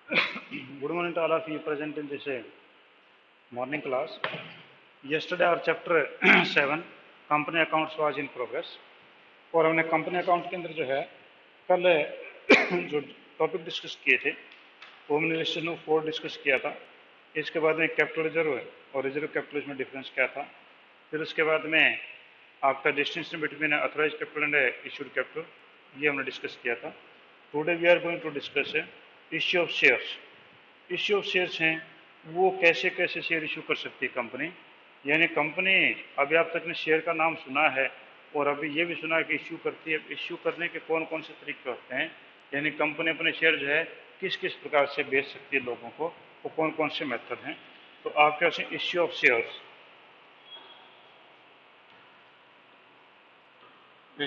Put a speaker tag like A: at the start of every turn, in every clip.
A: Good morning to all of you present in this morning class. Yesterday our chapter 7 company accounts was in progress और हमने company account के अंदर जो है कल जो टॉपिक डिस्कस किए थे वो हमने लेसन 4 डिस्कस किया था। इसके बाद में कैपिटल रिजर्व और रिजर्व कैपिटल में डिफरेंस क्या था, फिर उसके बाद में आपका distinction between authorise capital and issued capital ये हमने डिस्कस किया था। Today we are going to discuss issue of shares. Issue of shares हैं वो कैसे कैसे शेयर इशू कर सकती है कंपनी, यानी कंपनी अभी आप तक ने शेयर का नाम सुना है और अभी ये भी सुना है कि इश्यू करती है। इश्यू करने के कौन कौन से तरीके होते हैं, यानी कंपनी अपने शेयर जो है किस किस प्रकार से बेच सकती है लोगों को, वो कौन कौन से मेथड हैं। तो आपके पास issue of shares,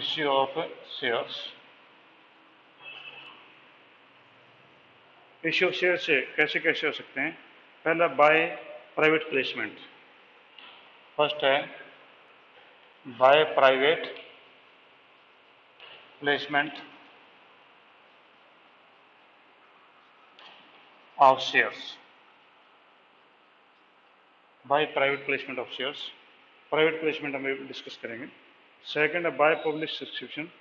A: issue of shares, issue of share से कैसे कैसे हो सकते हैं। पहला बाय प्राइवेट प्लेसमेंट, फर्स्ट है by private placement of shares, by private placement of shares, private placement हम डिस्कस करेंगे। सेकंड है by public subscription,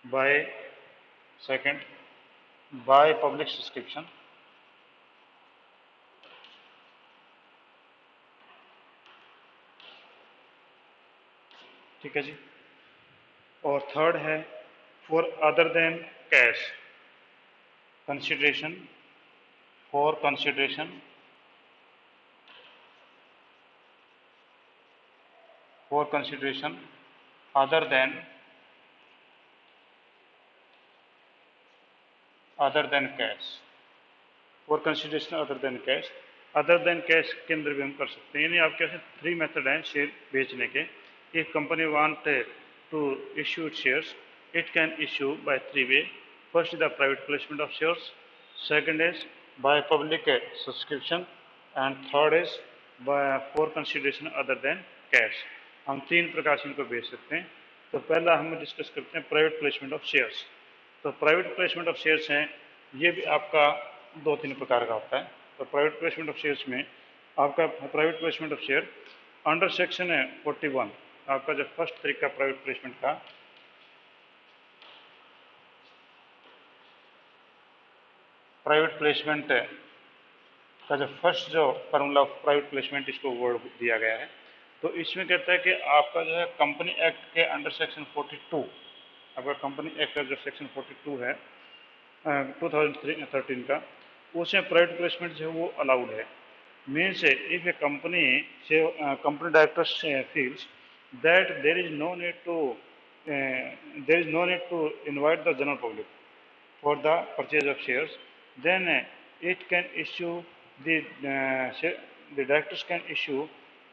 A: by second by public subscription, ठीक है जी। और थर्ड है for other than cash consideration, for consideration for consideration other than cash, for consideration other than cash के अंदर भी हम कर सकते हैं। यानी आपके पास 3 मेथड हैं शेयर बेचने के। एक company want to issue shares, it can issue by 3 way. First is the private placement of shares, second is by public subscription and third is by for consideration other than cash. हम 3 प्रकार से इनको बेच सकते हैं। तो पहला हम डिस्कस करते हैं प्राइवेट प्लेसमेंट ऑफ शेयर्स। तो प्राइवेट प्लेसमेंट ऑफ शेयर्स हैं ये भी आपका 2-3 प्रकार का होता है। तो प्राइवेट प्लेसमेंट ऑफ शेयर्स में आपका private placement of share under section है 41, आपका जो फर्स्ट तरीका प्राइवेट प्लेसमेंट का, प्राइवेट प्लेसमेंट का जो फर्स्ट जो फॉर्मूला प्राइवेट प्लेसमेंट इसको वर्ड दिया गया है। तो इसमें कहता है कि आपका जो है कंपनी एक्ट के अंडर सेक्शन 42, आपका कंपनी एक्ट का जो सेक्शन 42 है 2013 का, उसमें प्राइवेट प्लेसमेंट जो है वो अलाउड है। मीन्स इफ ए कंपनी से company directors feels that there is no need to invite the general public for the purchase of shares, then it can issue the the directors can issue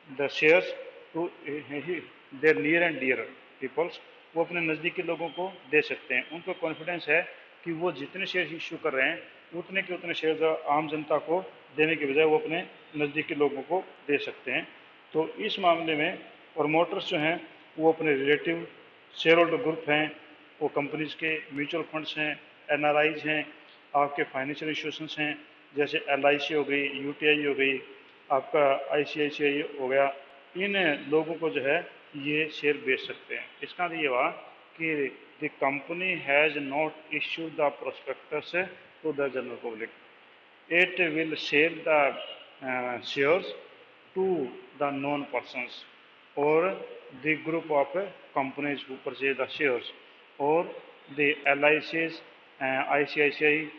A: the shares to their near and dear peoples। वो अपने नज़दीकी लोगों को दे सकते हैं। उनको confidence है कि वो जितने शेयर इश्यू कर रहे हैं उतने के उतने शेयर आम जनता को देने के बजाय वो अपने नज़दीकी लोगों को दे सकते हैं। तो इस मामले में प्रमोटर्स जो हैं वो अपने रिलेटिव शेयर होल्डर ग्रुप हैं, वो कंपनीज के म्यूचुअल फंड्स हैं, एनआरआईज हैं, आपके फाइनेंशियल इंस्टीट्यूशंस हैं जैसे एलआईसी हो गई, यूटीआई हो गई, आपका आईसीआईसीआई हो गया। इन लोगों को जो है ये शेयर बेच सकते हैं। इसका ये हुआ कि the company has not issued the prospectus to the general public, it will sell the shares to the non persons और the group of companies who purchase the shares और the LICs, ICICI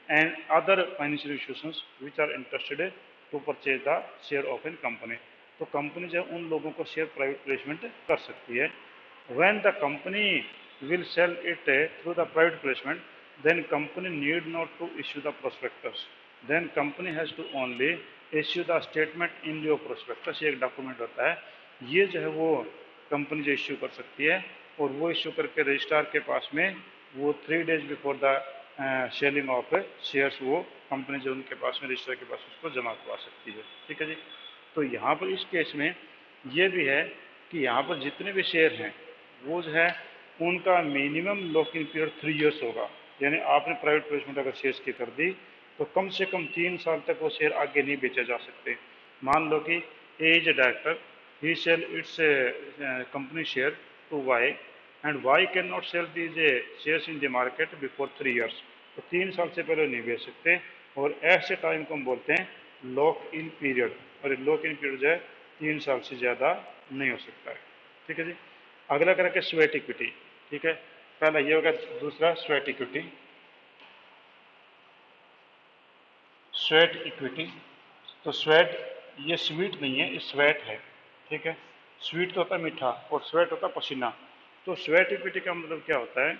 A: and other financial institutions which are interested to purchase the share of a company। तो company जो है उन लोगों को share private placement कर सकती है। when the company will sell it through the private placement, then company need not to issue the prospectus, then company has to only issue the statement in your prospectus। ये एक document होता है, ये जो है वो कंपनी जो issue कर सकती है और वो इश्यू करके रजिस्ट्रार के पास में वो 3 days before the selling of shares वो कंपनी जो उनके पास में रजिस्ट्रार के पास उसको जमा करवा सकती है। ठीक है जी। तो यहाँ पर इस केस में ये भी है कि यहाँ पर जितने भी शेयर हैं वो जो है उनका minimum lock in period 3 years होगा। यानी आपने प्राइवेट प्लेसमेंट अगर शेयर्स की कर दी तो कम से कम 3 साल तक वो शेयर आगे नहीं बेचे जा सकते। मान लो कि A is a director, he sell its company share to Y, and Y can not sell these shares in the market before 3 years. तो 3 साल से पहले नहीं बेच सकते, और ऐसे टाइम को हम बोलते हैं लॉक इन पीरियड, और लॉक इन पीरियड जो है 3 साल से ज़्यादा नहीं हो सकता है। ठीक है जी। अगला करेंगे स्वेट इक्विटी। ठीक है, पहला ये होगा, दूसरा स्वेट इक्विटी। स्वेट इक्विटी, तो स्वेट ये स्वीट नहीं है, ये स्वेट है। ठीक है, स्वीट तो होता है मीठा और स्वेट होता है पसीना। तो स्वेट इक्विटी का मतलब क्या होता है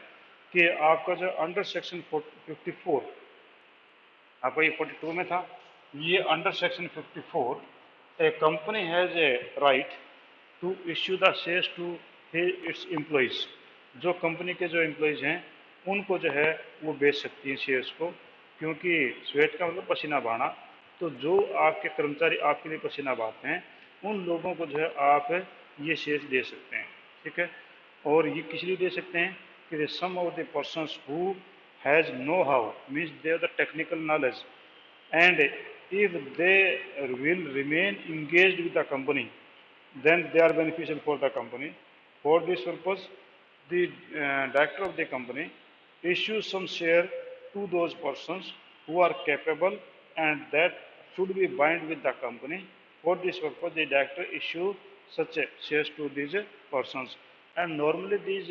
A: कि आपका जो अंडर सेक्शन 54, आपका ये 42 में था, ये under section 54 a company has a right to issue the shares to its employees. जो कंपनी के जो एम्प्लॉइज हैं उनको जो है वो बेच सकती हैं शेयर्स को, क्योंकि स्वेट का मतलब पसीना बहाना। तो जो आपके कर्मचारी आपके लिए पसीना बहाते हैं उन लोगों को जो है आप ये शेयर्स दे सकते हैं। ठीक है, और ये किस लिए दे सकते हैं कि some of the persons who has know how, means they are the technical knowledge, and if they will remain engaged with the company, then they are beneficial for the company. For this purpose, the director of the company issues some share to those persons who are capable and that should be bind with the company. For this purpose, the director issue such shares to these persons, and normally these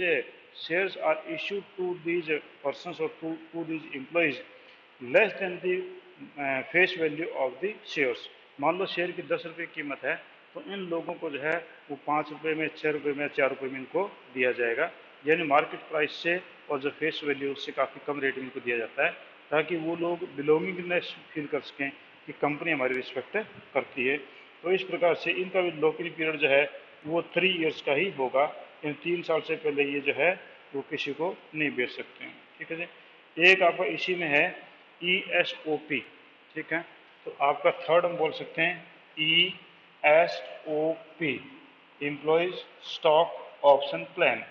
A: shares are issued to these persons or to these employees less than the face value of the shares. मान लो share की 10 रुपये कीमत है, तो इन लोगों को जो है वो 5 रुपये में, 6 रुपये में, 4 रुपये में इनको दिया जाएगा, यानी मार्केट प्राइस से और जो फेस वैल्यू उससे काफ़ी कम रेट में इनको दिया जाता है, ताकि वो लोग बिलोंगिंगनेस फील कर सकें कि कंपनी हमारी रिस्पेक्ट करती है। तो इस प्रकार से इनका भी लॉकिंग पीरियड जो है वो 3 ईयर्स का ही होगा, इन 3 साल से पहले ये जो है वो किसी को नहीं बेच सकते हैं। ठीक है जी। एक आपका इसी में है ESOP। ठीक है, तो आपका थर्ड हम बोल सकते हैं ESOP, employees stock option plan.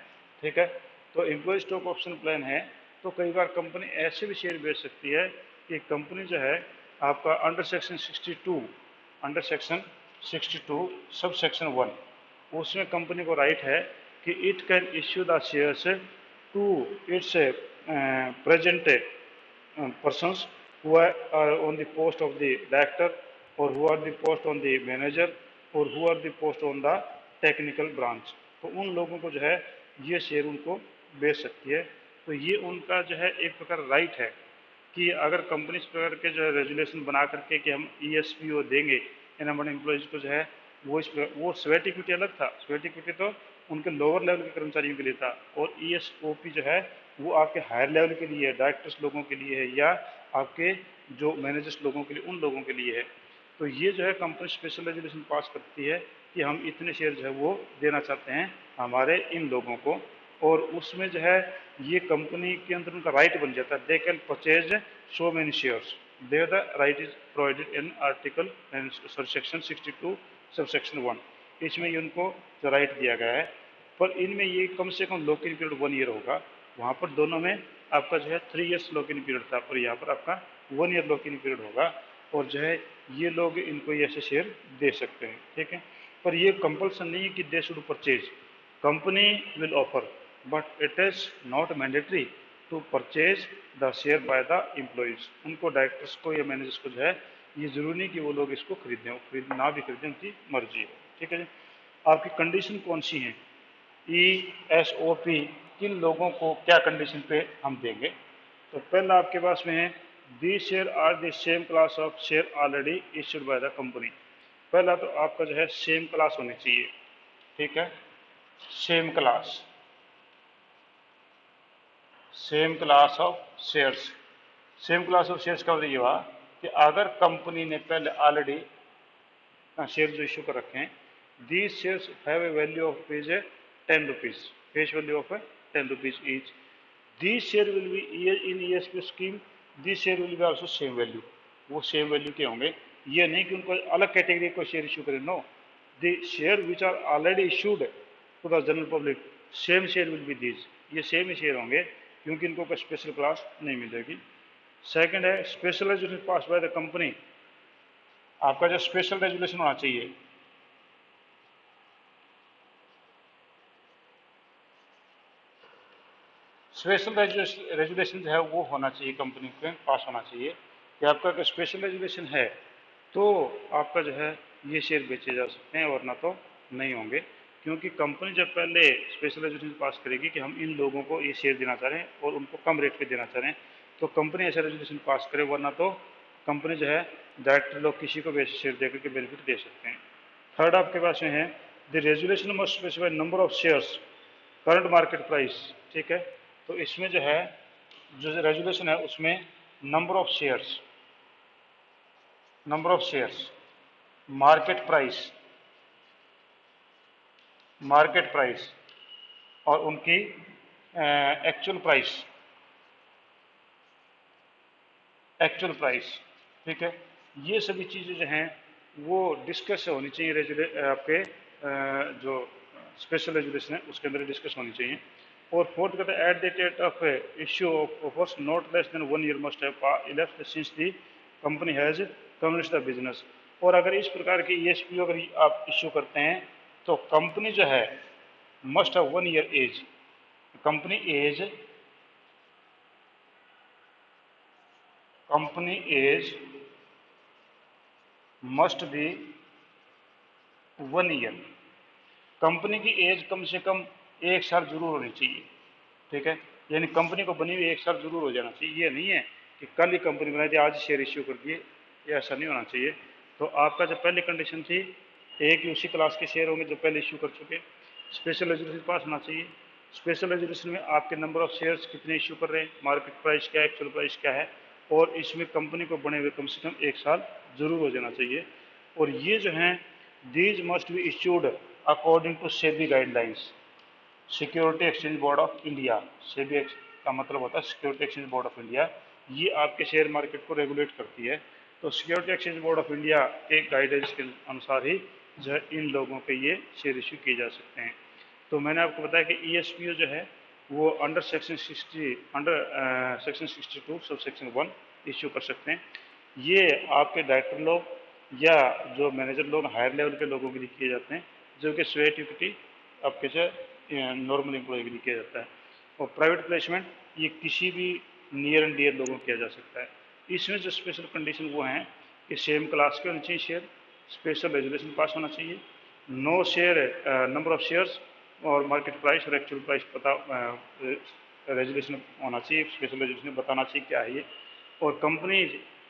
A: ठीक है, तो एम्प्लॉय स्टॉक ऑप्शन प्लान है, तो कई बार कंपनी ऐसे भी शेयर बेच सकती है कि कंपनी जो है आपका under section 62, under section 62 sub section 1, उसमें कंपनी को राइट है कि it can issue the shares to its present persons who are on the post of the director, or who are the post on the manager, or who are the post on the technical branch। तो उन लोगों को जो है ये share उनको बेच सकती है। तो ये उनका जो है एक प्रकार राइट है कि अगर कंपनी इस प्रकार के जो है रेजुलेशन बना करके कि हम ESPO देंगे इनमेंट एम्प्लॉयज को जो है वो स्वेट इक्विटी अलग था। स्वेट इक्विटी तो उनके लोअर लेवल के कर्मचारियों के लिए था, और ESOP जो है वो आपके हायर लेवल के लिए है, डायरेक्टर्स लोगों के लिए है, या आपके जो मैनेजर्स लोगों के लिए, उन लोगों के लिए है। तो ये जो है कंपनी स्पेशल रेजुलेशन पास करती है कि हम इतने शेयर जो है वो देना चाहते हैं हमारे इन लोगों को, और उसमें जो है ये कंपनी के अंदर उनका राइट बन जाता है, they can purchase so many shares, there the right is provided in article section 62 sub section 1, इसमें ये उनको जो राइट दिया गया है। पर इनमें ये कम से कम लॉकिंग पीरियड 1 ईयर होगा, वहाँ पर दोनों में आपका जो है 3 ईयर्स लॉकिंग पीरियड था, और यहाँ पर आपका 1 ईयर लॉकिंग पीरियड होगा, और जो है ये लोग इनको ऐसे शेयर दे सकते हैं। ठीक है, पर ये कंपल्सन नहीं है कि they should purchase, company will offer, but it is not mandatory to purchase the share by the employees. उनको डायरेक्टर्स को या मैनेजर्स को जो है ये जरूरी नहीं कि वो लोग इसको खरीदें, वो खरीद ना भी खरीदें, उनकी मर्जी है। ठीक है जी। आपकी कंडीशन कौन सी है, ESOP किन लोगों को क्या कंडीशन पे हम देंगे। तो पहला आपके पास में है the share are the same class of share already issued by the company. पहला तो आपका जो है सेम क्लास होनी चाहिए। ठीक है, same class, same class of shares. Same class of shares का मतलब ये हुआ कि अगर कंपनी ने पहले ऑलरेडी शेयर जो इश्यू कर रखे हैं, these shares have a value of rupees 10 rupees, face value of 10 rupees each, these share will be in ESP scheme, these share will be also same value, वो same value के होंगे। ये नहीं कि उनको अलग कैटेगरी को शेयर इशू करें, no, the share which are already issued to the general public same share will be these, ये सेम ही शेयर होंगे, क्योंकि इनको कोई स्पेशल क्लास नहीं मिलेगी। सेकंड है special resolution pass bye the company. आपका जो स्पेशल रेजुलेशन होना चाहिए, स्पेशल रेजुलेशन जो है वो होना चाहिए, कंपनी के पास होना चाहिए कि आपका अगर स्पेशल रेजुलेशन है तो आपका जो है ये शेयर बेचे जा सकते हैं, वरना तो नहीं होंगे। क्योंकि कंपनी जब पहले स्पेशल रेजुलेशन पास करेगी कि हम इन लोगों को ये शेयर देना चाह रहे हैं और उनको कम रेट पे देना चाह रहे हैं, तो कंपनी ऐसा रेजुलेशन पास करे, वरना तो कंपनी जो है डायरेक्टर लोग किसी को भी शेयर देकर के बेनिफिट दे सकते हैं। थर्ड आपके पास में है the resolution must specify number of shares current market price. ठीक है, तो इसमें जो है जो रेजुलेशन है उसमें number of shares, market price, और उनकी एक्चुअल प्राइस, ठीक है, ये सभी चीज़ें जो हैं वो डिस्कस होनी चाहिए आपके जो स्पेशल रेजुलेशन है उसके अंदर डिस्कस होनी चाहिए। और फोर्थ कहता है at the date of issue of offers not less than 1 year must have elapsed since the company has commenced the business. और अगर इस प्रकार की ईएसपी अगर आप इश्यू करते हैं तो कंपनी जो है must have 1 year age, company age must be 1 year. Company की एज कम से कम 1 साल जरूर होनी चाहिए। ठीक है, यानी कंपनी को बनी हुई 1 साल जरूर हो जाना चाहिए। ये नहीं है कि कल ही कंपनी बनाई थी आज शेयर इश्यू कर दिए, ये ऐसा नहीं होना चाहिए। तो आपका जो पहली कंडीशन थी, एक ही उसी क्लास के शेयर होंगे जो पहले इश्यू कर चुके। स्पेशल रेजुलेशन पास होना चाहिए। स्पेशल रेजुलेशन में आपके नंबर ऑफ शेयर्स कितने इश्यू कर रहे हैं, मार्केट प्राइस क्या है, एक्चुअल प्राइस क्या है, और इसमें कंपनी को बने हुए कम से कम 1 साल जरूर हो जाना चाहिए। और ये जो हैं these must be issued according to SEBI guidelines, security exchange board of India. SEBI का मतलब होता है security exchange board of India, ये आपके शेयर मार्केट को रेगुलेट करती है। तो security exchange board of India के गाइडेंस के अनुसार ही जो है इन लोगों के ये शेयर इश्यू किए जा सकते हैं। तो मैंने आपको बताया कि ईएसपीओ जो है वो under section 62 sub section 1 issue कर सकते हैं। ये आपके डायरेक्टर लोग या जो मैनेजर लोग हायर लेवल के लोगों के लिए किए जाते हैं, जो कि स्वेट इक्विटी आपके से नॉर्मल एम्प्लॉय के लिए किया जाता है। और प्राइवेट प्लेसमेंट ये किसी भी नियर एंड डियर लोगों को किया जा सकता है। इसमें जो स्पेशल कंडीशन वो हैं कि सेम क्लास के होने चाहिए शेयर, स्पेशल रेजुलेशन पास होना चाहिए, no share number of shares और मार्केट प्राइस और एक्चुअल प्राइस पता रेजुलेशन होना चाहिए, स्पेशल रेजुलेशन बताना चाहिए क्या है ये। और company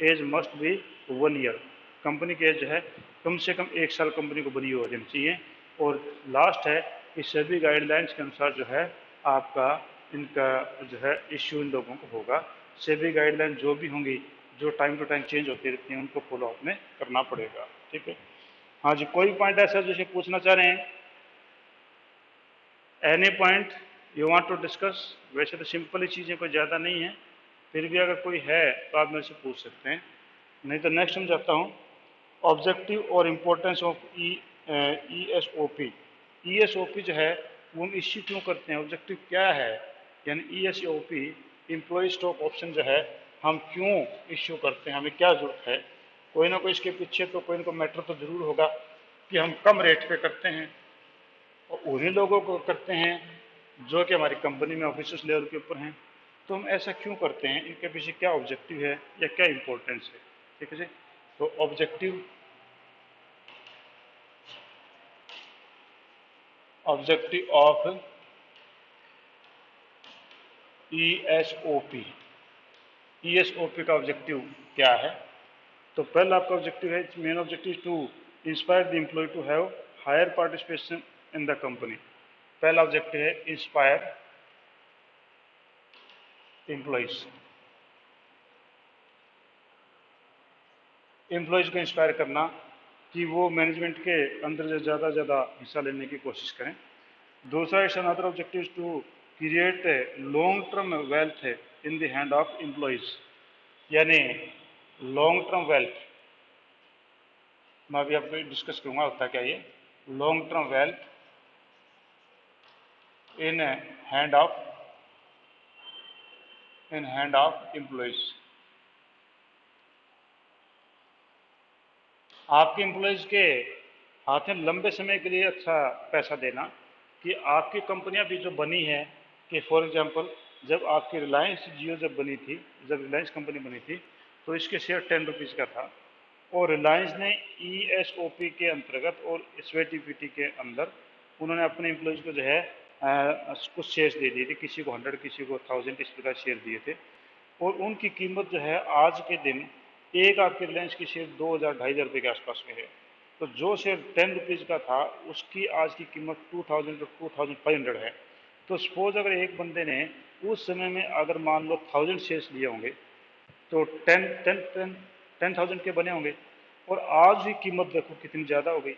A: age must be 1 year, company की एज जो है कम से कम 1 साल कंपनी को बनी हो जानी चाहिए। और लास्ट है कि सभी गाइडलाइंस के अनुसार जो है आपका इनका जो है इश्यू इन लोगों को होगा। सभी गाइडलाइन जो भी होंगी जो टाइम टू टाइम चेंज होती रहती हैं उनको फॉलो अप में करना पड़ेगा। ठीक है, हाँ जी, कोई पॉइंट ऐसा जैसे पूछना चाह रहे हैं? Any point you want to discuss? वैसे तो सिंपल ही चीज़ें कोई ज़्यादा नहीं है, फिर भी अगर कोई है तो आप मेरे से पूछ सकते हैं, नहीं तो नेक्स्ट हम जाता हूँ ऑब्जेक्टिव और importance of E S O P. E S O P जो है वो हम इश्यू क्यों करते हैं, ऑब्जेक्टिव क्या है, यानी E S O P employee stock option जो है हम क्यों इश्यू करते हैं, हमें क्या ज़रूरत है। कोई ना कोई इसके पीछे तो कोई ना कोई मैटर तो ज़रूर होगा कि हम कम रेट पे करते हैं और उन्हीं लोगों को करते हैं जो कि हमारी कंपनी में ऑफिसर्स लेवल के ऊपर हैं। तो हम ऐसा क्यों करते हैं, इनके पीछे क्या ऑब्जेक्टिव है या क्या इंपॉर्टेंस है। ठीक है जी, तो ऑब्जेक्टिव ऑफ ईएसओपी, ईएसओपी का ऑब्जेक्टिव क्या है। तो पहला आपका ऑब्जेक्टिव है, main objective to inspire the employee to have higher participation in the company. पहला ऑब्जेक्टिव है इंस्पायर एम्प्लॉयज, एम्प्लॉयज को इंस्पायर करना कि वो मैनेजमेंट के अंदर ज़्यादा से ज़्यादा हिस्सा लेने की कोशिश करें। दूसरा is another objective to create long term wealth in the hand of employees, यानी लॉन्ग टर्म वेल्थ मैं अभी आपको डिस्कस करूंगा होता क्या ये long term wealth in hand of employees. आपके एम्प्लॉयज़ के हाथ में लंबे समय के लिए अच्छा पैसा देना, कि आपकी कंपनियां भी जो बनी है, कि फॉर एग्जांपल जब आपकी रिलायंस जियो जब बनी थी, जब रिलायंस कंपनी बनी थी, तो इसके शेयर 10 रुपीज़ का था, और रिलायंस ने ESOP के अंतर्गत और SVT के अंदर उन्होंने अपने एम्प्लॉयज़ को जो है कुछ शेयर्स दे दिए थे, किसी को 100, किसी को 1000, इस प्रकार शेयर दिए थे। और उनकी कीमत जो है आज के दिन, एक आपके रिलायंस की शेयर 2000 2,500 रुपये के आसपास में है। तो जो शेयर 10 रुपीज़ का था, उसकी आज की कीमत 2,000 है। तो सपोज अगर एक बंदे ने उस समय में अगर मान लो 1000 शेयर्स लिए होंगे, तो 10,000 के बने होंगे, और आज की कीमत देखो कितनी ज़्यादा हो गई,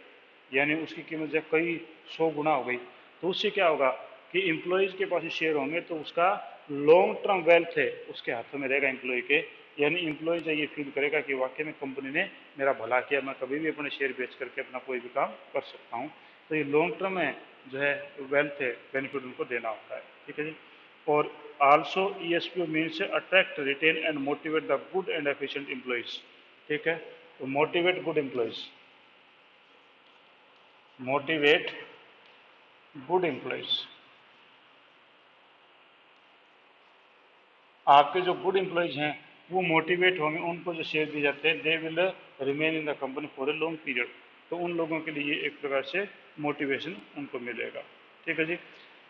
A: यानी उसकी कीमत जो कई 100 गुना हो गई। तो उससे क्या होगा कि एम्प्लॉयज़ के पास ही शेयर होंगे, तो उसका लॉन्ग टर्म वेल्थ है उसके हाथों में रहेगा एम्प्लॉय के, यानी एम्प्लॉय जो ये फील करेगा कि वाकई में कंपनी ने मेरा भला किया, मैं कभी भी अपने शेयर बेच करके अपना कोई भी काम कर सकता हूँ। तो ये लॉन्ग टर्म में जो है वेल्थ है, बेनिफिट उनको देना होता है। ठीक है जी। और also ESPO means attract, retain and motivate the good and efficient employees। ठीक है, तो motivate good employees, motivate good employees. आपके जो गुड एम्प्लॉयज हैं वो मोटिवेट होंगे, उनको जो शेयर दिए जाते हैं, they will remain in the company for a long period. तो उन लोगों के लिए एक प्रकार से मोटिवेशन उनको मिलेगा। ठीक है जी।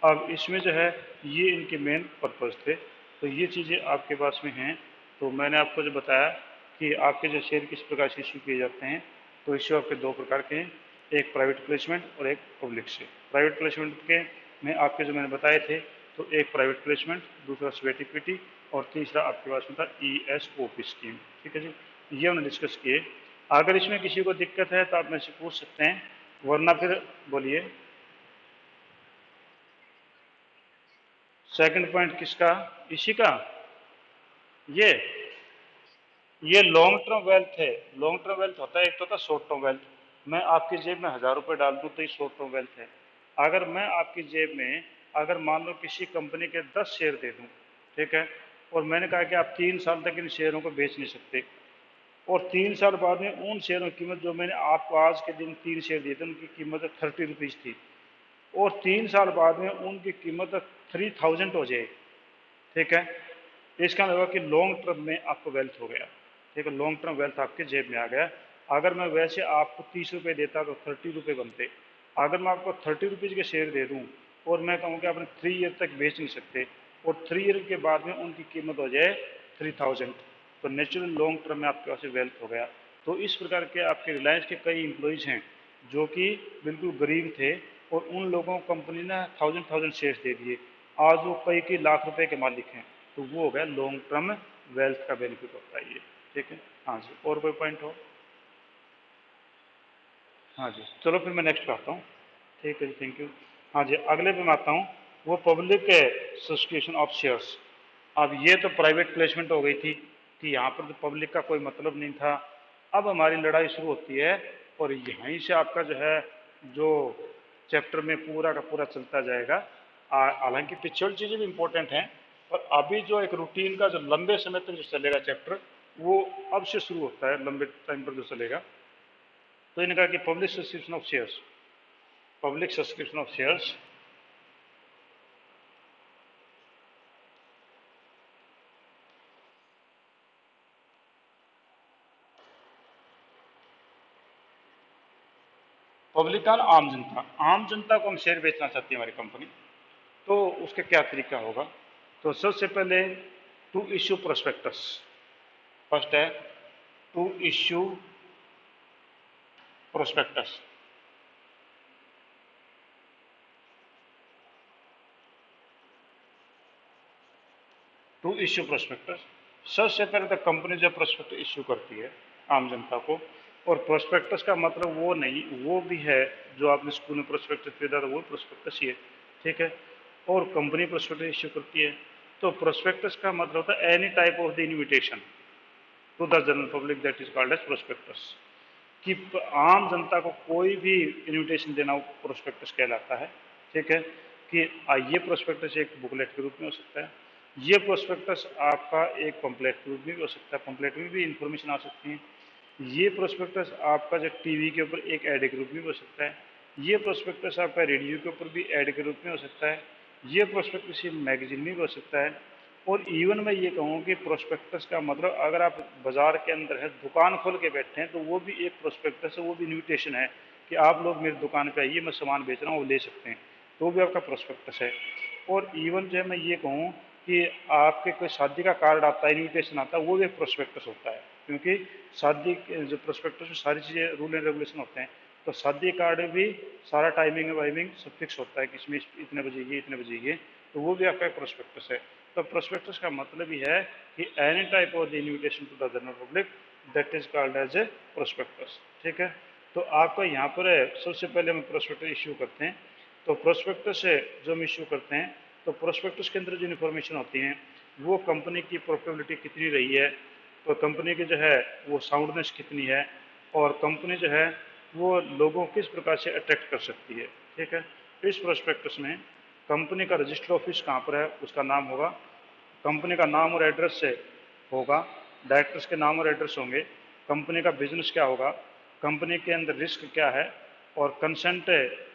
A: अब इसमें जो है ये इनके मेन पर्पज़ थे। तो ये चीज़ें आपके पास में हैं। तो मैंने आपको जो बताया कि आपके जो शेयर किस प्रकार से इशू किए जाते हैं, तो इशू आपके दो प्रकार के हैं, एक प्राइवेट प्लेसमेंट और एक पब्लिक से। प्राइवेट प्लेसमेंट के में आपके जो मैंने बताए थे, तो एक प्राइवेट प्लेसमेंट, दूसरा स्वेटिपिटी, और तीसरा आपके पास में था ESOP स्कीम। ठीक है जी, ये हमने डिस्कस किए। अगर इसमें किसी को दिक्कत है तो आप मेरे से पूछ सकते हैं, वरना फिर बोलिए। सेकंड पॉइंट किसका? इसी का। ये ये लॉन्ग टर्म वेल्थ है। लॉन्ग टर्म वेल्थ होता है, एक तो होता है शॉर्ट टर्म वेल्थ। मैं आपकी जेब में 1000 रुपये डाल दूं तो ये शॉर्ट टर्म वेल्थ है। अगर मैं आपकी जेब में अगर मान लो किसी कंपनी के 10 शेयर दे दूं, ठीक है, और मैंने कहा कि आप 3 साल तक इन शेयरों को बेच नहीं सकते, और 3 साल बाद में उन शेयरों की कीमत, जो मैंने आपको आज के दिन 3 शेयर दिए थे, उनकी कीमत 30 रुपीज़ थी, और 3 साल बाद में उनकी कीमत 3000 हो जाए, ठीक है, इसका मतलब कि लॉन्ग टर्म में आपको वेल्थ हो गया। ठीक है, लॉन्ग टर्म वेल्थ आपके जेब में आ गया। अगर मैं वैसे आपको 30 रुपये देता तो 30 रुपये बनते। अगर मैं आपको 30 रुपीज़ के शेयर दे दूं और मैं कहूँ कि आपने 3 ईयर तक बेच नहीं सकते, और 3 ईयर के बाद में उनकी कीमत हो जाए 3000, तो नेचुरल लॉन्ग टर्म में आपके पास वेल्थ हो गया। तो इस प्रकार के आपके रिलायंस के कई एम्प्लॉयज़ हैं जो कि बिल्कुल गरीब थे, और उन लोगों को कंपनी ने 1000 शेयर्स दे दिए, आज वो कई कई लाख रुपए के मालिक हैं। तो वो हो गया लॉन्ग टर्म वेल्थ का बेनिफिट होता है ये। ठीक है। हाँ जी, और कोई पॉइंट हो? हाँ जी, चलो फिर मैं नेक्स्ट पे आता हूँ। ठीक है जी, थैंक यू। हाँ जी, अगले पे मैं आता हूँ, वो पब्लिक सब्सक्रिप्शन ऑफ शेयर्स। अब ये तो प्राइवेट प्लेसमेंट हो गई थी, कि यहाँ पर तो पब्लिक का कोई मतलब नहीं था। अब हमारी लड़ाई शुरू होती है, और यहीं से आपका जो है, जो चैप्टर में पूरा का पूरा चलता जाएगा। हालांकि पिछड़ चीज़ें भी इंपॉर्टेंट हैं, पर अभी जो एक रूटीन का जो लंबे समय तक जो चलेगा चैप्टर, वो अब से शुरू होता है, लंबे टाइम पर जो चलेगा। तो इन्होंने कहा कि public subscription of shares, public subscription of shares. Public का आम जनता, आम जनता को हम शेयर बेचना चाहती है हमारी कंपनी, तो उसका क्या तरीका होगा? तो सबसे पहले टू इश्यू प्रोस्पेक्टस। फर्स्ट है to issue prospectus. To issue prospectus, सबसे पहले तो कंपनी जब प्रोस्पेक्टस इश्यू करती है आम जनता को, और प्रोस्पेक्टस का मतलब वो नहीं, वो भी है जो आपने स्कूल में प्रोस्पेक्टस खरीदा था, वो प्रोस्पेक्टस ही है। ठीक है, और कंपनी प्रोस्पेक्टस इश्यू करती है। तो प्रोस्पेक्टस का मतलब होता है any type of the invitation to the general public, that is called as prospectus. कि आम जनता को कोई भी इन्विटेशन देना, वो प्रोस्पेक्टस कहलाता है। ठीक है, कि ये प्रोस्पेक्टस एक बुकलेट के रूप में हो सकता है, ये प्रोस्पेक्टस आपका एक पंपलेट के रूप में भी हो सकता है, पंपलेट में भी इंफॉर्मेशन आ सकती है, ये प्रोस्पेक्टस आपका जो टीवी के ऊपर एक ऐड के रूप में हो सकता है, ये प्रोस्पेक्टस आपका रेडियो के ऊपर भी ऐड के रूप में हो सकता है, ये प्रोस्पेक्टस मैगजीन में भी हो सकता है। और इवन मैं ये कहूँ कि प्रोस्पेक्टस का मतलब अगर आप बाजार के अंदर है, दुकान खोल के बैठे हैं, तो वो भी एक प्रोस्पेक्टस है, वो भी इन्विटेशन है कि आप लोग मेरी दुकान पे आइए, मैं सामान बेच रहा हूँ, वो ले सकते हैं, तो वो भी आपका प्रोस्पेक्टस है। और इवन जो है मैं ये कहूँ कि आपके कोई शादी का कार्ड आता है, इन्विटेशन आता है, वो भी एक प्रोस्पेक्टस होता है, क्योंकि शादी के जो प्रोस्पेक्टस में सारी चीज़ें रूल एंड रेगुलेशन होते हैं। तो शादी कार्ड में भी सारा टाइमिंग वाइमिंग सब फिक्स होता है कि इसमें इतने बजे ये इतने बजे ये, तो वो भी आपका एक प्रोस्पेक्टस है। तो प्रोस्पेक्टस का मतलब ही है कि any type of the invitation to the general public, that is called as a prospectus. ठीक है, तो आपका यहाँ पर है, सबसे पहले हम प्रोस्पेक्टस इश्यू करते हैं। तो प्रोस्पेक्टस है जो हम इश्यू करते हैं, तो प्रोस्पेक्टस के अंदर जो इन्फॉर्मेशन होती है वो कंपनी की प्रॉफिटेबिलिटी कितनी रही है, तो कंपनी की जो है वो साउंडनेस कितनी है, और कंपनी जो है वो लोगों किस प्रकार से अट्रैक्ट कर सकती है। ठीक है, इस प्रोस्पेक्टस में कंपनी का रजिस्टर ऑफिस कहाँ पर है उसका नाम होगा, कंपनी का नाम और एड्रेस से होगा, डायरेक्टर्स के नाम और एड्रेस होंगे, कंपनी का बिजनेस क्या होगा, कंपनी के अंदर रिस्क क्या है, और कंसेंट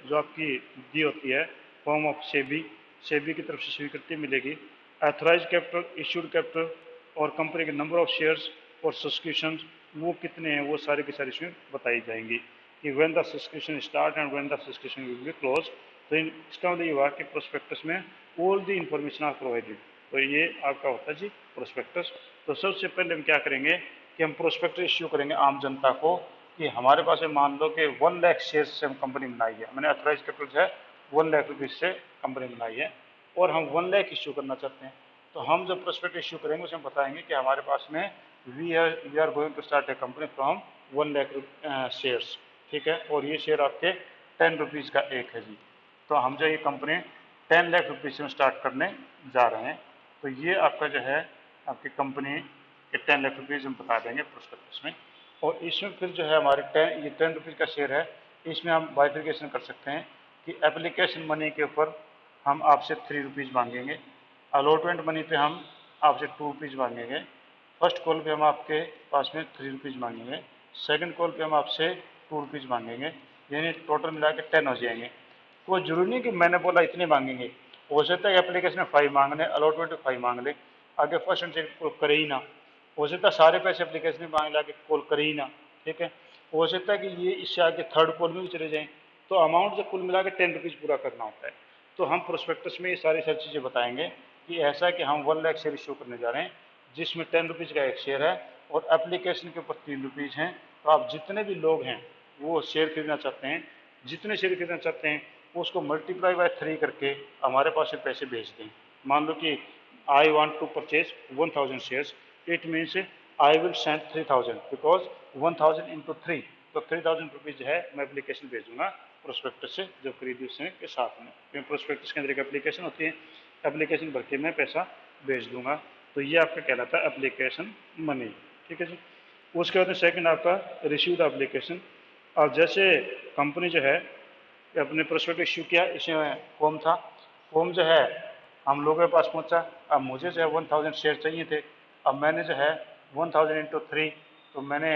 A: जो आपकी दी होती है फॉर्म ऑफ सेबी, सेबी की तरफ से स्वीकृति मिलेगी, अथोराइज कैपिटल, इश्यूड कैपिटल, और कंपनी के नंबर ऑफ शेयर्स और सब्सक्रिप्शन वो कितने हैं, वो सारी की सारी इसमें बताई जाएंगी कि when the subscription start and when the subscription will be close. तो इसका मतलब ये हुआ कि प्रोस्पेक्टस में all the information are provided. तो ये आपका होता है जी प्रोस्पेक्टस। तो सबसे पहले हम क्या करेंगे कि हम प्रोस्पेक्टस इश्यू करेंगे आम जनता को, कि हमारे पास मान लो कि 1 लाख शेयर से हम कंपनी बनाई है, मैंने अथोराइज कैपिटल जो है 1 लाख रुपीज से कंपनी बनाई है, और हम 1 लाख इश्यू करना चाहते हैं। तो हम जब प्रोस्पेक्ट इश्यू करेंगे उसमें बताएंगे कि हमारे पास में we are going to start a company from 1 lakh shares. ठीक है, और ये शेयर आपके 10 रुपीज़ का एक है जी। तो हम जो ये कंपनी 10 लाख रुपीज़ से स्टार्ट करने जा रहे हैं, तो ये आपका जो है आपकी कंपनी के 10 लाख रुपीज़ हम बता देंगे प्रोस्पेक्टस में। और इसमें फिर जो है हमारे 10 रुपीज़ का शेयर है, इसमें हम बाइफिकेशन कर सकते हैं कि एप्लीकेशन मनी के ऊपर हम आपसे 3 रुपीज़ मांगेंगे, अलॉटमेंट मनी पे हम आपसे 2 रुपीज़ मांगेंगे, फर्स्ट कॉल पे हम आपके पास में 3 रुपीज़ मांगेंगे, सेकंड कॉल पे हम आपसे 2 रुपीज़ मांगेंगे, यानी टोटल मिला के 10 हो जाएंगे। कोई जरूरी नहीं कि मैंने बोला इतने मांगेंगे, हो सकता है एप्लीकेशन में 5 मांग लें, अलॉटमेंट में 5 मांग लें, आगे फर्स्ट एंड सेकंड कॉल करे ही ना, हो सकता है सारे पैसे एप्लीकेशन में मांग लाके कॉल करे ही ना। ठीक है, हो सकता है कि ये इससे आगे थर्ड कॉल में भी चले जाएँ, तो अमाउंट जो कुल मिला के 10 रुपीज़ पूरा करना होता है। तो हम प्रोस्पेक्टस में ये सारी चीज़ें बताएंगे कि ऐसा कि हम 1 लाख शेयर इशू करने जा रहे हैं, जिसमें 10 रुपीज़ का एक शेयर है, और एप्लीकेशन के ऊपर 3 रुपीज़ हैं। तो आप जितने भी लोग हैं वो शेयर खरीदना चाहते हैं, जितने शेयर खरीदना चाहते हैं उसको मल्टीप्लाई बाय 3 करके हमारे पास से पैसे भेज दें। मान लो कि I want to purchase 1000 shares, it means I will send 3000, because 1000 into 3, तो 3000 रुपीज़ जो है मैं एप्लीकेशन भेजूंगा प्रोस्पेक्टस से जब खरीदी उसने के साथ में, क्योंकि प्रोस्पेक्टस के अंदर एक एप्लीकेशन होती है, एप्लीकेशन भर के मैं पैसा भेज दूंगा। तो ये आपका कहलाता है एप्लीकेशन मनी। ठीक है जी, उसके बाद सेकंड आपका रिसीव्ड एप्लीकेशन। और जैसे कंपनी जो है अपने प्रोस्पेक्ट इश्यू किया, इसमें फॉर्म था, फॉर्म जो है हम लोगों के पास पहुंचा, अब मुझे जो है 1000 शेयर चाहिए थे, अब मैंने जो है 1000 इंटू 3, तो मैंने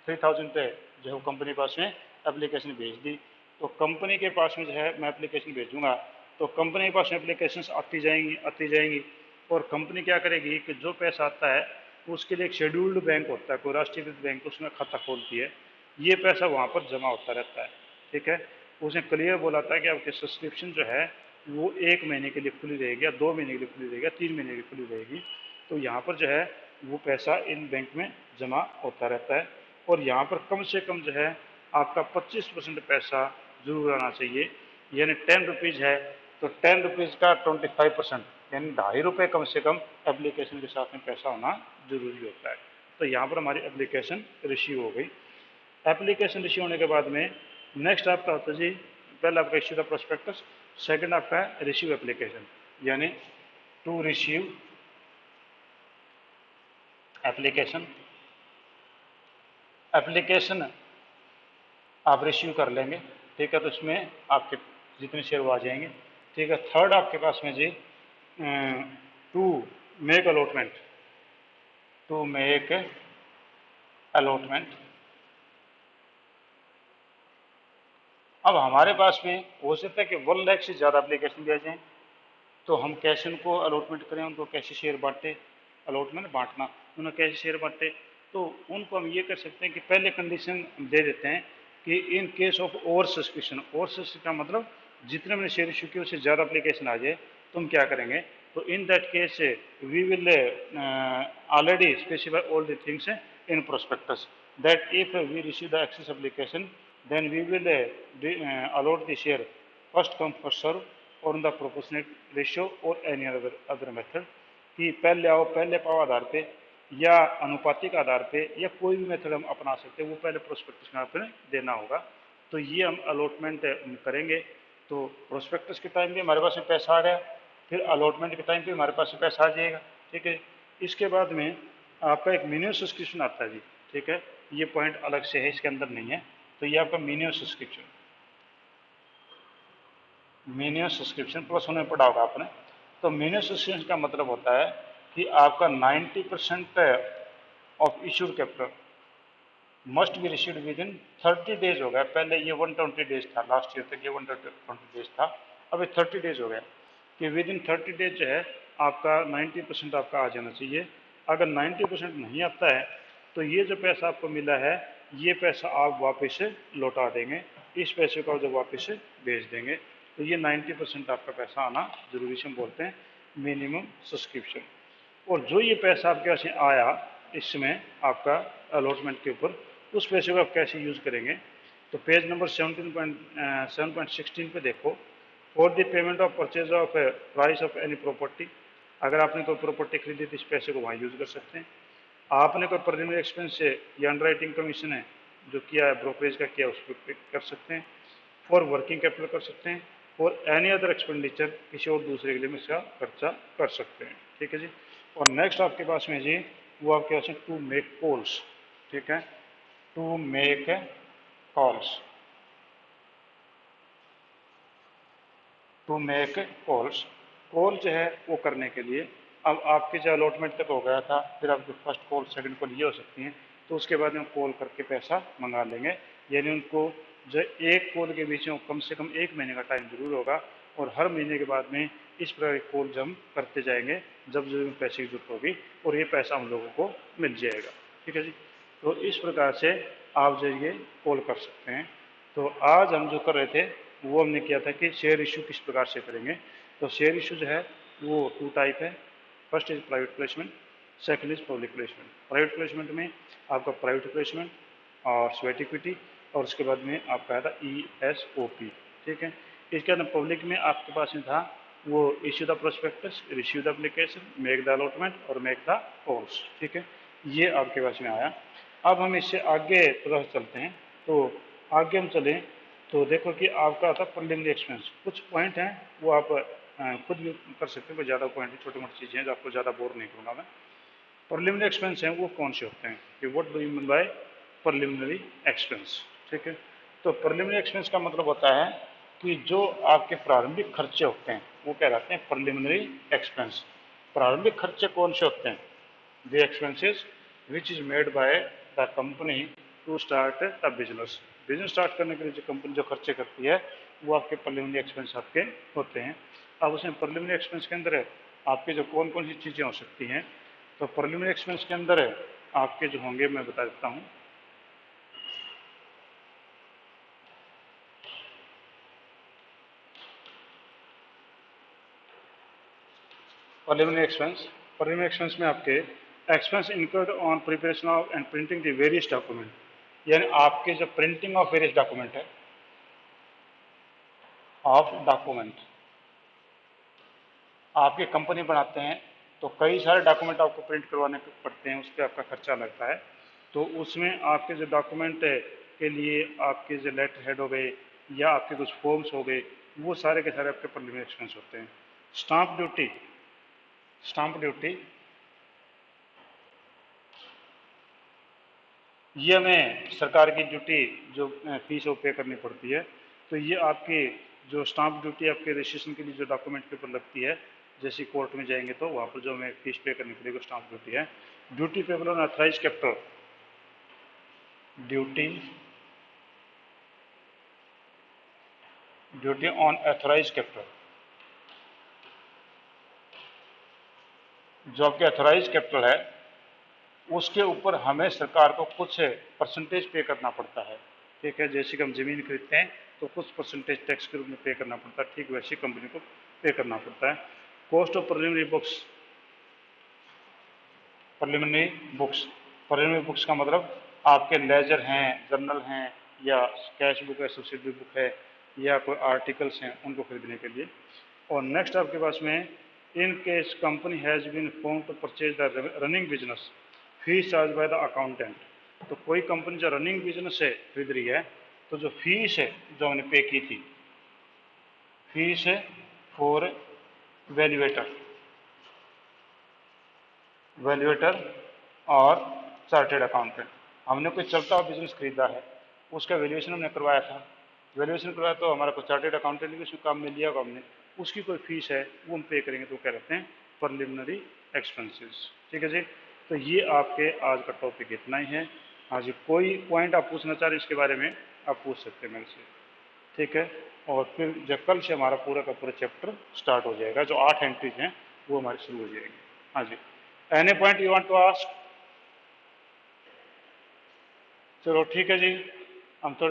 A: 3000 पे जो है कंपनी के पास में एप्लीकेशन भेज दी। तो कंपनी के पास में जो है मैं एप्लीकेशन भेजूंगा, तो कंपनी के पास में एप्लीकेशन आती जाएंगी, और कंपनी क्या करेगी कि जो पैसा आता है उसके लिए एक शेड्यूल्ड बैंक होता है, कोई राष्ट्रीयकृत बैंक, उसमें खाता खोलती है, ये पैसा वहाँ पर जमा होता रहता है। ठीक है, उसने क्लियर बोला था कि आपकी सब्सक्रिप्शन जो है वो 1 महीने के लिए खुली रहेगी, या 2 महीने के लिए खुली रहेगी, या 3 महीने की खुली रहेगी। तो यहाँ पर जो है वो पैसा इन बैंक में जमा होता रहता है, और यहाँ पर कम से कम जो है आपका 25% पैसा जरूर आना चाहिए, यानी 10 रुपीज़ है तो 10 रुपीज़ का 25%, यानी 2.5 रुपये कम से कम एप्लीकेशन के साथ में पैसा होना जरूरी होता है। तो यहाँ पर हमारी एप्लीकेशन रिसीव हो गई। एप्लीकेशन रिसीव होने के बाद में नेक्स्ट आपका होता है जी, पहला आपका इश्यू था प्रोस्पेक्टस, सेकंड आपका रिसीव एप्लीकेशन, यानी टू रिसीव एप्लीकेशन। एप्लीकेशन आप रिसीव कर लेंगे, ठीक है, तो इसमें आपके जितने शेयर वो आ जाएंगे। ठीक है, थर्ड आपके पास में जी to make allotment, to make allotment, अब हमारे पास में हो सकता है कि 1 लाख से ज़्यादा एप्लीकेशन दिया जाए, तो हम कैसे उनको अलॉटमेंट करें, उनको कैसे शेयर बांटे, अलॉटमेंट बांटना, उन्हें कैसे शेयर बांटे। तो उनको हम ये कर सकते हैं कि पहले कंडीशन दे देते हैं कि in case of over subscription, over subscription का मतलब जितने मैंने शेयर इशू किए उससे ज़्यादा एप्लीकेशन आ जाए तो हम क्या करेंगे। तो in that case we will already specify all the things in prospectus that if we receive the excess application then we will allot the share first come first serve on the proportionate ratio or any other method कि पहले आओ पहले पाओ आधार पे या अनुपातिक आधार पे या कोई भी मेथड हम अपना सकते हैं, वो पहले प्रोस्पेक्टस में आपने देना होगा। तो ये हम अलॉटमेंट करेंगे। तो प्रोस्पेक्टस के टाइम पे हमारे पास में पैसा आ गया, फिर अलॉटमेंट के टाइम पे हमारे पास में पैसा आ जाएगा। ठीक है, इसके बाद में आपका एक मिनिमम सब्सक्रिप्शन आता है जी। ठीक है, ये पॉइंट अलग से है, इसके अंदर नहीं है। तो ये आपका minimum subscription, minimum subscription plus होने पड़ा होगा आपने। तो मिनिमम सब्सक्रिप्शन का मतलब होता है कि आपका 90% of issued capital must be received with in 30 days हो गया। पहले ये 120 डेज था, लास्ट ईयर तक ये 120 डेज था, अब ये 30 डेज हो गया कि विद इन 30 डेज जो है आपका 90% आपका आ जाना चाहिए। अगर 90% नहीं आता है तो ये जो पैसा आपको मिला है ये पैसा आप वापस से लौटा देंगे, इस पैसे को जब वापस से भेज देंगे। तो ये 90% आपका पैसा आना जरूरी से हम बोलते हैं मिनिमम सब्सक्रिप्शन। और जो ये पैसा आपके पास आया इसमें आपका अलॉटमेंट के ऊपर, उस पैसे को आप कैसे यूज़ करेंगे। तो पेज नंबर 7.16 पे देखो, for the payment of purchase of price of any property, अगर आपने कोई प्रॉपर्टी खरीदी तो इस पैसे को वहाँ यूज़ कर सकते हैं। आपने कोई प्रीलिमिनरी एक्सपेंस है या अंडरराइटिंग कमीशन है जो किया है ब्रोकरेज का किया, उस पर कर सकते हैं। फॉर वर्किंग कैपिटल कर सकते हैं, और एनी अदर एक्सपेंडिचर किसी और दूसरे के लिए इसका खर्चा कर सकते हैं। ठीक है जी। और नेक्स्ट आपके पास में जी वो आपके पास है टू मेक कॉल्स। ठीक है, to make calls, to make calls, call जो है वो करने के लिए अब आपके जो अलॉटमेंट तक हो गया था, फिर आपकी फर्स्ट कॉल सेकंड कॉल ये हो सकती हैं, तो उसके बाद में कॉल करके पैसा मंगा लेंगे। यानी उनको जो एक कॉल के बीच में कम से कम 1 महीने का टाइम जरूर होगा, और हर महीने के बाद में इस प्रकार की कॉल जब हम करते जाएंगे जब जब पैसे की जरूरत होगी, और ये पैसा हम लोगों को मिल जाएगा। ठीक है जी। तो इस प्रकार से आप जो ये कॉल कर सकते हैं। तो आज हम जो कर रहे थे वो हमने किया था कि शेयर इशू किस प्रकार से करेंगे। तो शेयर इशू जो है वो 2 टाइप है। First is private placement, second is public placement. Private placement में आपका प्राइवेट प्लेसमेंट और स्वेट इक्विटी, और उसके बाद में आपका आया था ESOP। ठीक है, इसके अंदर पब्लिक में आपके पास में था वो issue the prospectus, receive the application, make the allotment और मेक द कॉल्स। ठीक है, ये आपके पास में आया। अब हम इससे आगे थोड़ा चलते हैं। तो आगे हम चलें तो देखो कि आपका था प्रीलिमिनरी एक्सपेंस। कुछ पॉइंट हैं वो आप खुद भी कर सकते हो, कोई ज़्यादा पॉइंट है, छोटी मोटी चीज़ें हैं जो आपको ज़्यादा बोर नहीं करूँगा मैं। प्रीलिमिनरी एक्सपेंस हैं वो कौन से होते हैं, कि what do you mean by preliminary expense. ठीक है, तो प्रीलिमिनरी एक्सपेंस का मतलब होता है कि जो आपके प्रारंभिक खर्चे होते हैं वो क्या कहते हैं, प्रीलिमिनरी एक्सपेंस। प्रारंभिक खर्चे कौन से होते हैं, the expenses which is made by the company to start the business. Business start करने के लिए जो कंपनी जो खर्चे करती है वो आपके प्रीलिमिनरी एक्सपेंस आपके होते हैं। अब उसमें प्रीलिमिनरी एक्सपेंस के अंदर आपके जो कौन कौन सी चीज़ें हो सकती हैं। तो प्रीलिमिनरी एक्सपेंस के अंदर आपके जो होंगे मैं बता देता हूँ। प्रीलिमिनरी एक्सपेंस, प्रीलिमिनरी एक्सपेंस में आपके expense incurred on preparation of and printing the various document, यानी आपके जो प्रिंटिंग ऑफ वेरियस डॉक्यूमेंट है, ऑफ डॉक्यूमेंट आपकी कंपनी बनाते हैं तो कई सारे डॉक्यूमेंट आपको प्रिंट करवाने पड़ते हैं, उस पर आपका खर्चा लगता है। तो उसमें आपके जो डॉक्यूमेंट के लिए आपके जो लेटर हेड हो गए या आपके कुछ फॉर्म्स हो गए, वो सारे के सारे आपके प्रीलिमिनरी एक्सपेंस होते हैं। स्टाम्प ड्यूटी, स्टाम्प ड्यूटी ये हमें सरकार की ड्यूटी जो फीस वो पे करनी पड़ती है। तो ये आपकी जो स्टाम्प ड्यूटी आपके रजिस्ट्रेशन के लिए जो डॉक्यूमेंट के ऊपर लगती है, जैसे कोर्ट में जाएंगे तो वहाँ पर जो हमें फीस पे करनी पड़ेगी स्टाम्प ड्यूटी है। Duty payable on authorise capital, duty duty on authorise capital, जो आपके एथोराइज कैपिटल है उसके ऊपर हमें सरकार को कुछ परसेंटेज पे करना पड़ता है। ठीक है, जैसे कि हम ज़मीन खरीदते हैं तो कुछ परसेंटेज टैक्स के रूप में पे करना पड़ता है, ठीक वैसे कंपनी को पे करना पड़ता है। Cost of preliminary books, preliminary books, preliminary books का मतलब आपके लेजर हैं, जर्नल हैं, या कैश बुक है, सब्सिडी बुक है, या कोई आर्टिकल्स हैं, उनको खरीदने के लिए। और नेक्स्ट आपके पास में, in case company has been formed to purchase the running business, fees charge by the accountant. तो कोई कंपनी जो रनिंग बिजनेस है खरीद रही है, तो जो फीस है जो हमने पे की थी, फीस है फॉर वैल्यूएटर, वैल्यूएटर और चार्टेड अकाउंटेंट। हमने कोई चलता हुआ बिजनेस खरीदा है, उसका वैल्यूएशन हमने करवाया था, वैल्यूएशन करवाया तो हमारा कोई चार्टेड अकाउंटेंट भी उसमें काम में लिया होगा हमने, उसकी कोई फीस है वो हम पे करेंगे, तो क्या कहते हैं प्रिलिमिनरी एक्सपेंसेस। ठीक है जी, तो ये आपके आज का टॉपिक इतना ही है। हाँ जी, कोई पॉइंट आप पूछना चाह रहे हैं इसके बारे में आप पूछ सकते हैं मेरे से। ठीक है, और फिर जब कल से हमारा पूरा का पूरा चैप्टर स्टार्ट हो जाएगा, जो 8 एंट्रीज हैं वो हमारी शुरू हो जाएगी। हाँ जी, any point you want to ask? चलो ठीक है जी, हम थोड़ी